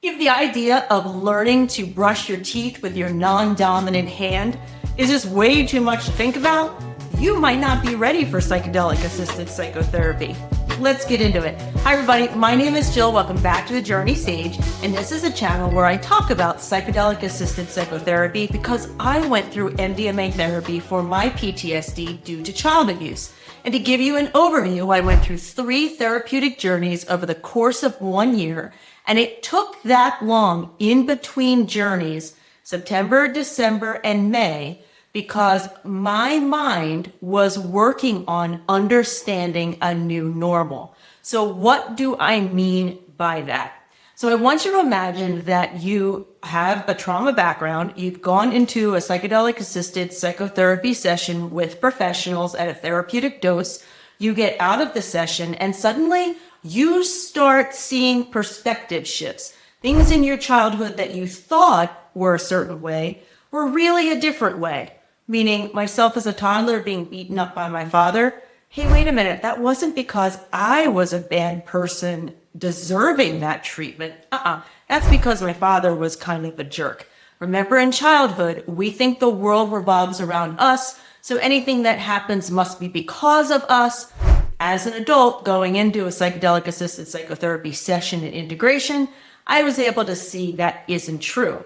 If the idea of learning to brush your teeth with your non-dominant hand is just way too much to think about, you might not be ready for psychedelic-assisted psychotherapy. Let's get into it. Hi everybody, my name is Jill. Welcome back to the Journey Sage, and this is a channel where I talk about psychedelic-assisted psychotherapy because I went through MDMA therapy for my PTSD due to child abuse. And to give you an overview, I went through 3 therapeutic journeys over the course of 1 year, and it took that long in between journeys, September, December, and May, because my mind was working on understanding a new normal. So what do I mean by that? So I want you to imagine that you have a trauma background, you've gone into a psychedelic-assisted psychotherapy session with professionals at a therapeutic dose, you get out of the session, and suddenly you start seeing perspective shifts. Things in your childhood that you thought were a certain way were really a different way. Meaning myself as a toddler being beaten up by my father. Hey, wait a minute, that wasn't because I was a bad person deserving that treatment. That's because my father was kind of a jerk. Remember, in childhood, we think the world revolves around us, so anything that happens must be because of us. As an adult, going into a psychedelic-assisted psychotherapy session and integration, I was able to see that isn't true.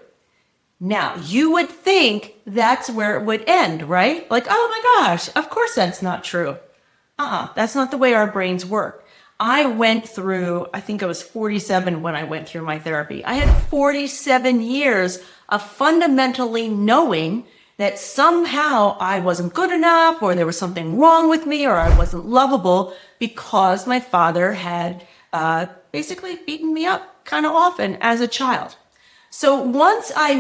Now, you would think that's where it would end, right? Like, oh my gosh, of course that's not true. That's not the way our brains work. I went through, I think I was 47 when I went through my therapy. I had 47 years of fundamentally knowing that somehow I wasn't good enough, or there was something wrong with me, or I wasn't lovable because my father had basically beaten me up kind of often as a child. So once I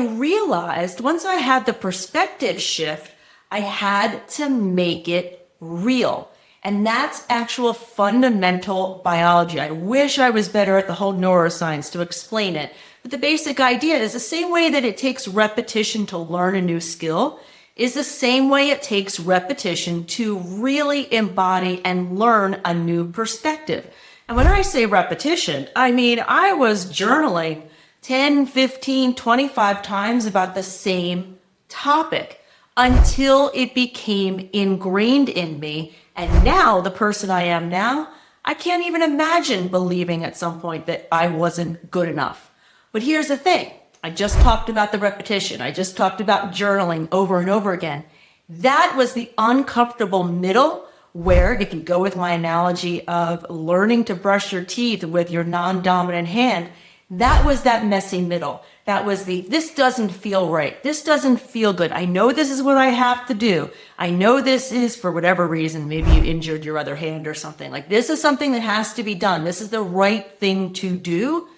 had the perspective shift, I had to make it real. And that's actual fundamental biology. I wish I was better at the whole neuroscience to explain it. But the basic idea is the same way that it takes repetition to learn a new skill is the same way it takes repetition to really embody and learn a new perspective. And when I say repetition, I mean I was journaling 10, 15, 25 times about the same topic until it became ingrained in me. And now, the person I am now, I can't even imagine believing at some point that I wasn't good enough. But here's the thing. I just talked about the repetition. I just talked about journaling over and over again. That was the uncomfortable middle where, if you go with my analogy of learning to brush your teeth with your non-dominant hand, that was that messy middle. That was this doesn't feel right. This doesn't feel good. I know this is what I have to do. I know this is, for whatever reason, maybe you injured your other hand or something. Like, this is something that has to be done. This is the right thing to do.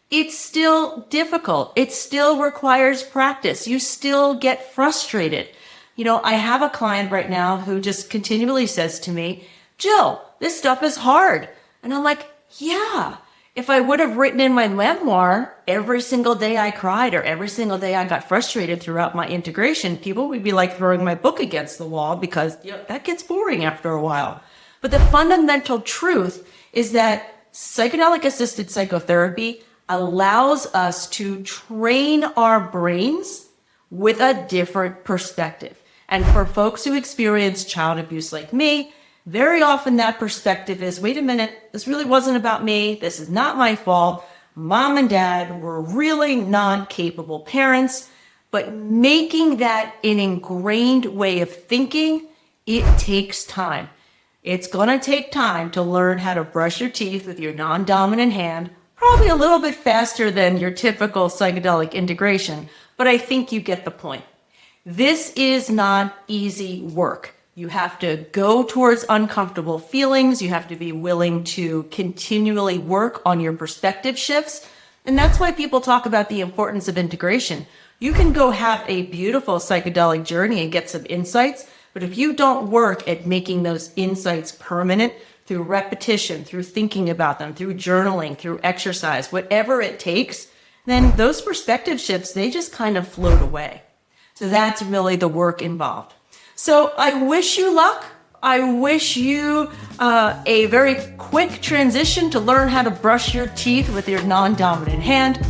It's still difficult. It still requires practice. You still get frustrated. You know, I have a client right now who just continually says to me, Jill, this stuff is hard. And I'm like, yeah. If I would have written in my memoir, every single day I cried or every single day I got frustrated throughout my integration, people would be like throwing my book against the wall because that gets boring after a while. But the fundamental truth is that psychedelic-assisted psychotherapy allows us to train our brains with a different perspective. And for folks who experience child abuse like me, very often that perspective is, wait a minute, this really wasn't about me. This is not my fault. Mom and dad were really not capable parents. But making that an ingrained way of thinking, it takes time. It's going to take time to learn how to brush your teeth with your non-dominant hand, probably a little bit faster than your typical psychedelic integration, but I think you get the point. This is not easy work. You have to go towards uncomfortable feelings. You have to be willing to continually work on your perspective shifts. And that's why people talk about the importance of integration. You can go have a beautiful psychedelic journey and get some insights, but if you don't work at making those insights permanent through repetition, through thinking about them, through journaling, through exercise, whatever it takes, then those perspective shifts, they just kind of float away. So that's really the work involved. So I wish you luck. I wish you a very quick transition to learn how to brush your teeth with your non-dominant hand.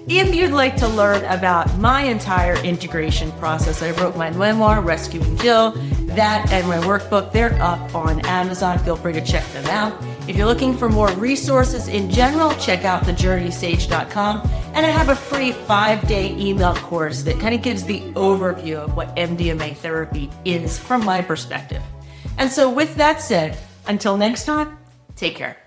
If you'd like to learn about my entire integration process, I wrote my memoir, Rescuing Jill. That and my workbook, they're up on Amazon. Feel free to check them out. If you're looking for more resources in general, check out thejourneysage.com. And I have a free 5-day email course that kind of gives the overview of what MDMA therapy is from my perspective. And so with that said, until next time, take care.